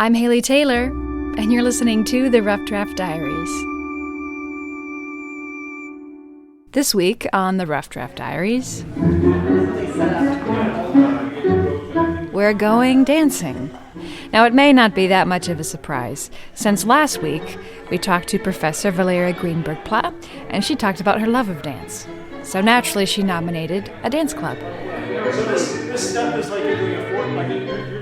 I'm Haley Taylor, and you're listening to the Rough Draft Diaries. This week on the Rough Draft Diaries, we're going dancing. Now, it may not be that much of a surprise, since last week we talked to Professor Valeria Greenberg-Pla, and she talked about her love of dance. So naturally, she nominated a dance club. So this step is like you're doing a fork.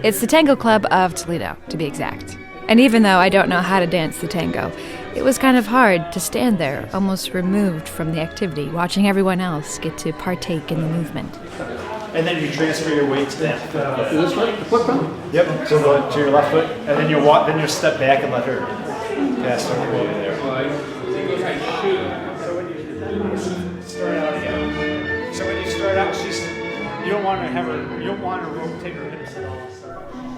It's the Tango Club of Toledo, to be exact. And even though I don't know how to dance the tango, it was kind of hard to stand there, almost removed from the activity, watching everyone else get to partake in the movement. And then you transfer your weight to that. This way, the foot from? Yep. So go to your left foot, and then you walk. Then you step back and let her pass over there. So when you start out again. So when you start out, you don't want to have her. You don't want to rotate her hips at all.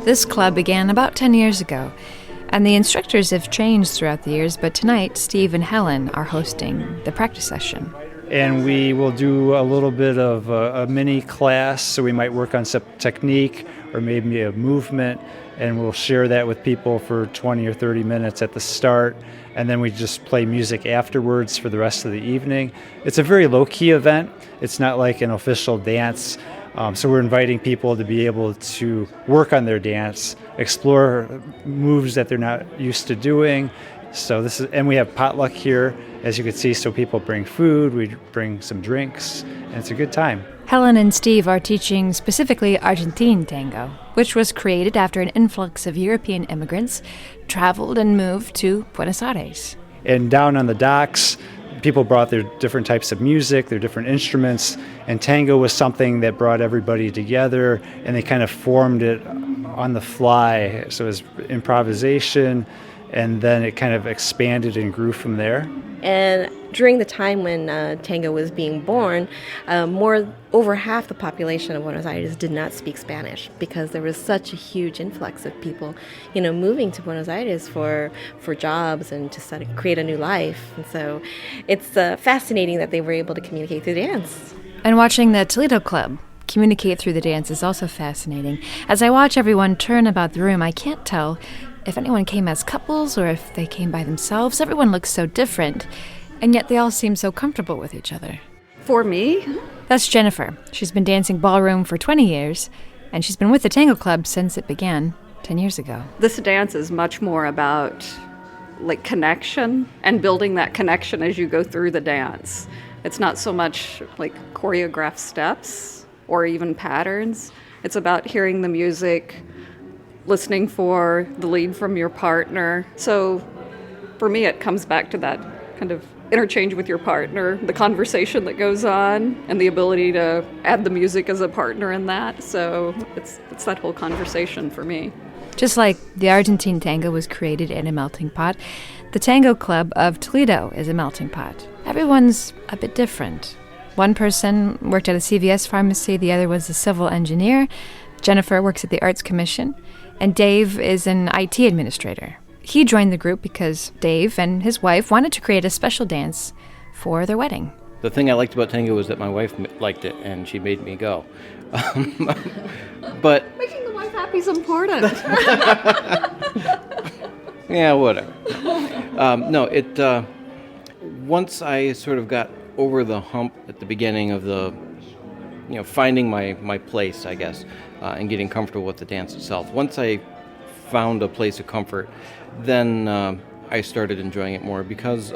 This club began about 10 years ago, and the instructors have changed throughout the years, but tonight Steve and Helen are hosting the practice session. And we will do a little bit of a mini class, so we might work on some technique or maybe a movement, and we'll share that with people for 20 or 30 minutes at the start, and then we just play music afterwards for the rest of the evening. It's a very low-key event. It's not like an official dance, so we're inviting people to be able to work on their dance, explore moves that they're not used to doing. And we have potluck here, as you can see, so people bring food, we bring some drinks, and it's a good time. Helen and Steve are teaching specifically Argentine Tango, which was created after an influx of European immigrants traveled and moved to Buenos Aires. And down on the docks, people brought their different types of music, their different instruments, and tango was something that brought everybody together, and they kind of formed it on the fly. So it was improvisation, and then it kind of expanded and grew from there. And during the time when tango was being born, over half the population of Buenos Aires did not speak Spanish because there was such a huge influx of people, moving to Buenos Aires for jobs and to create a new life. And so it's fascinating that they were able to communicate through dance. And watching the Toledo Club communicate through the dance is also fascinating. As I watch everyone turn about the room, I can't tell if anyone came as couples or if they came by themselves. Everyone looks so different, and yet they all seem so comfortable with each other. For me? That's Jennifer. She's been dancing ballroom for 20 years, and she's been with the Tango Club since it began 10 years ago. This dance is much more about connection and building that connection as you go through the dance. It's not so much like choreographed steps or even patterns. It's about hearing the music, listening for the lead from your partner. So for me, it comes back to that kind of interchange with your partner, the conversation that goes on, and the ability to add the music as a partner in that. So it's that whole conversation for me. Just like the Argentine Tango was created in a melting pot, the Tango Club of Toledo is a melting pot. Everyone's a bit different. One person worked at a CVS pharmacy, the other was a civil engineer. Jennifer works at the Arts Commission, and Dave is an IT administrator. He joined the group because Dave and his wife wanted to create a special dance for their wedding. The thing I liked about tango was that my wife liked it, and she made me go. But Making the wife happy is important. yeah, whatever. Once I sort of got over the hump at the beginning of the, finding my place, I guess, and getting comfortable with the dance itself. Once I found a place of comfort, then I started enjoying it more because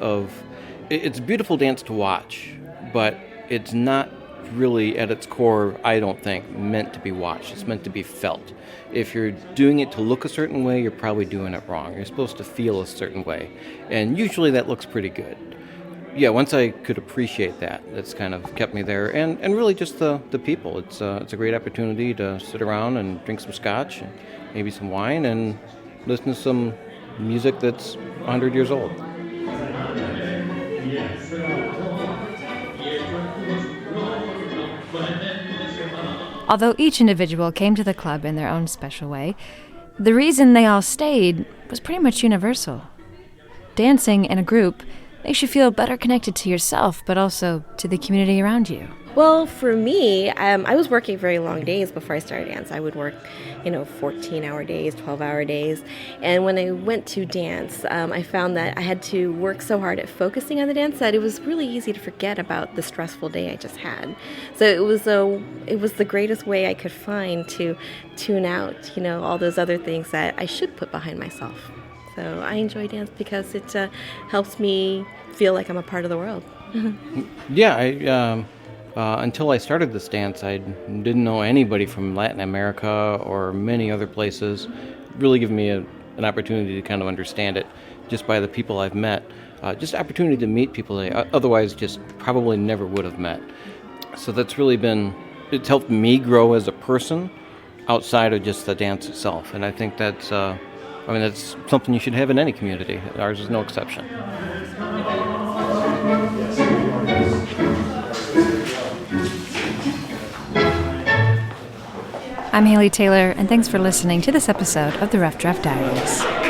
it's a beautiful dance to watch, but it's not really at its core, I don't think, meant to be watched. It's meant to be felt. If you're doing it to look a certain way, you're probably doing it wrong. You're supposed to feel a certain way, and usually that looks pretty good. Yeah, once I could appreciate that, that's kind of kept me there, and really just the people. It's a great opportunity to sit around and drink some scotch, and maybe some wine, and listen to some music that's 100 years old. Although each individual came to the club in their own special way, the reason they all stayed was pretty much universal. Dancing in a group makes you feel better connected to yourself, but also to the community around you. Well, for me, I was working very long days before I started dance. I would work, 14-hour days, 12-hour days. And when I went to dance, I found that I had to work so hard at focusing on the dance that it was really easy to forget about the stressful day I just had. So it was the greatest way I could find to tune out, all those other things that I should put behind myself. So I enjoy dance because it helps me feel like I'm a part of the world. Yeah, until I started this dance, I didn't know anybody from Latin America or many other places. It really given me an opportunity to kind of understand it just by the people I've met. Just opportunity to meet people I otherwise just probably never would have met. So that's really it's helped me grow as a person outside of just the dance itself. And I think that's something you should have in any community. Ours is no exception. I'm Haley Taylor, and thanks for listening to this episode of the Rough Draft Diaries.